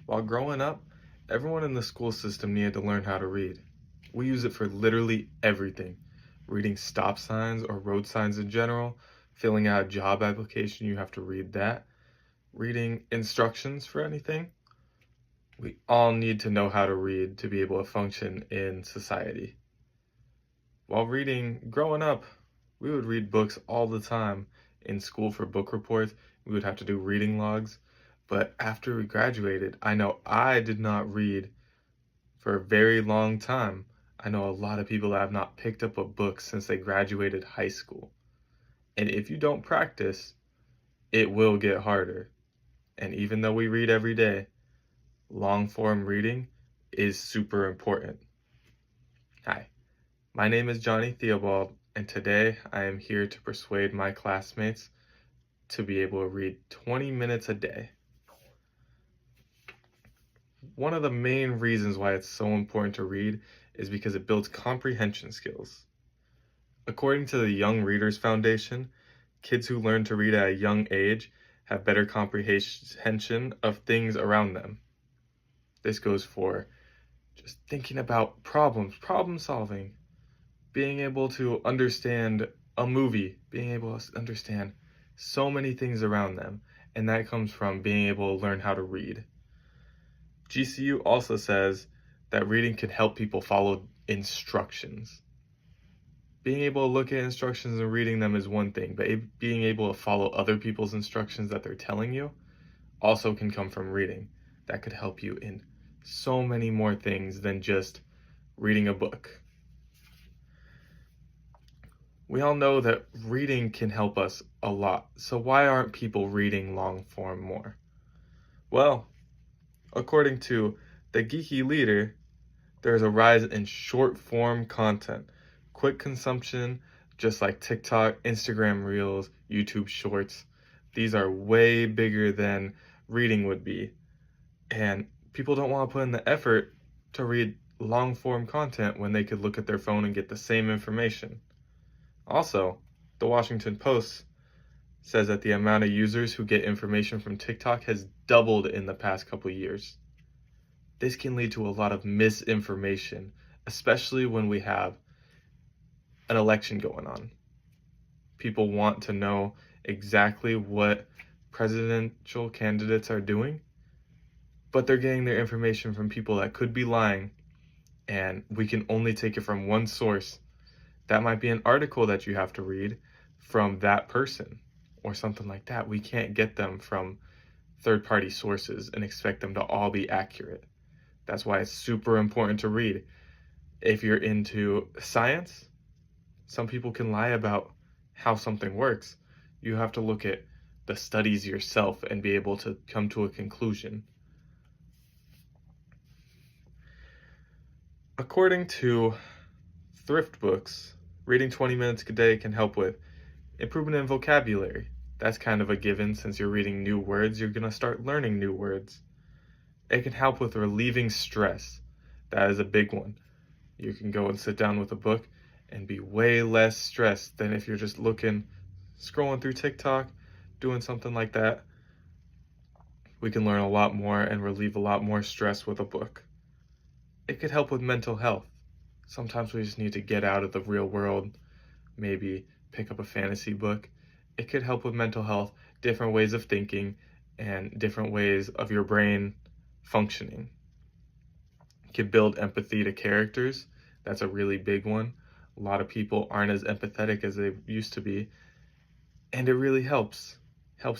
While growing up, everyone in the school system needed to learn how to read. We use it for literally everything. Reading stop signs or road signs in general, filling out a job application, you have to read that. Reading instructions for anything. We all need to know how to read to be able to function in society. While growing up, we would read books all the time in school for book reports. We would have to do reading logs. But after we graduated, I know I did not read for a very long time. I know a lot of people that have not picked up a book since they graduated high school. And if you don't practice, it will get harder. And even though we read every day, long form reading is super important. Hi, my name is Johnny Theobald, and today I am here to persuade my classmates to be able to read 20 minutes a day. One of the main reasons why it's so important to read is because it builds comprehension skills. According to the Young Readers Foundation, kids who learn to read at a young age have better comprehension of things around them. This goes for just thinking about problem solving, being able to understand a movie, being able to understand so many things around them, and that comes from being able to learn how to read. GCU also says that reading can help people follow instructions. Being able to look at instructions and reading them is one thing, but being able to follow other people's instructions that they're telling you also can come from reading. That could help you in so many more things than just reading a book. We all know that reading can help us a lot, so why aren't people reading long form more? Well, according to the Geeky Leader, there's a rise in short form content, quick consumption, just like TikTok, Instagram Reels, YouTube Shorts. These are way bigger than reading would be. And people don't want to put in the effort to read long form content when they could look at their phone and get the same information. Also, the Washington Post says that the amount of users who get information from TikTok has doubled in the past couple years. This can lead to a lot of misinformation, especially when we have an election going on. People want to know exactly what presidential candidates are doing, but they're getting their information from people that could be lying, and we can only take it from one source. That might be an article that you have to read from that person or something like that. We can't get them from third-party sources and expect them to all be accurate. That's why it's super important to read. If you're into science, some people can lie about how something works. You have to look at the studies yourself and be able to come to a conclusion. According to thrift books, reading 20 minutes a day can help with improvement in vocabulary. That's kind of a given. Since you're reading new words, you're going to start learning new words. It can help with relieving stress. That is a big one. You can go and sit down with a book and be way less stressed than if you're just scrolling through TikTok, doing something like that. We can learn a lot more and relieve a lot more stress with a book. It could help with mental health. Sometimes we just need to get out of the real world, maybe pick up a fantasy book. It could help with mental health, different ways of thinking, and different ways of your brain functioning. It could build empathy to characters. That's a really big one. A lot of people aren't as empathetic as they used to be, and it really helps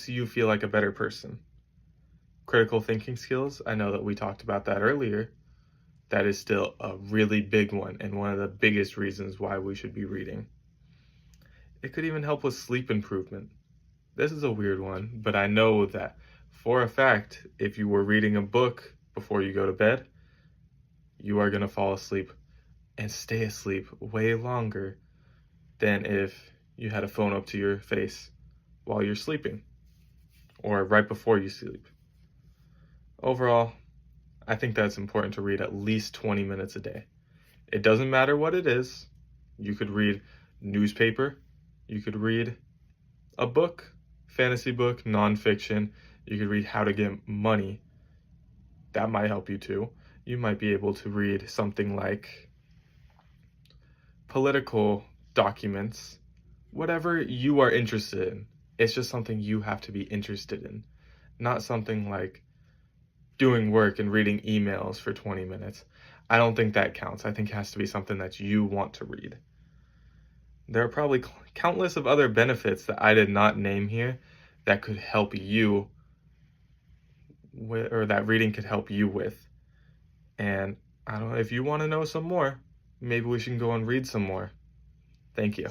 you feel like a better person. Critical thinking skills, I know that we talked about that earlier. That is still a really big one and one of the biggest reasons why we should be reading. It could even help with sleep improvement. This is a weird one, but I know that for a fact, if you were reading a book before you go to bed, you are going to fall asleep and stay asleep way longer than if you had a phone up to your face while you're sleeping or right before you sleep. Overall, I think that it's important to read at least 20 minutes a day. It doesn't matter what it is. You could read newspaper. You could read a book, fantasy book, nonfiction. You could read how to get money. that might help you too. You might be able to read something like political documents, whatever you are interested in. It's just something you have to be interested in, not something like doing work and reading emails for 20 minutes. I don't think that counts. I think it has to be something that you want to read. There are probably countless of other benefits that I did not name here that could help you with, or that reading could help you with. And I don't know, if you want to know some more, maybe we should go and read some more. Thank you.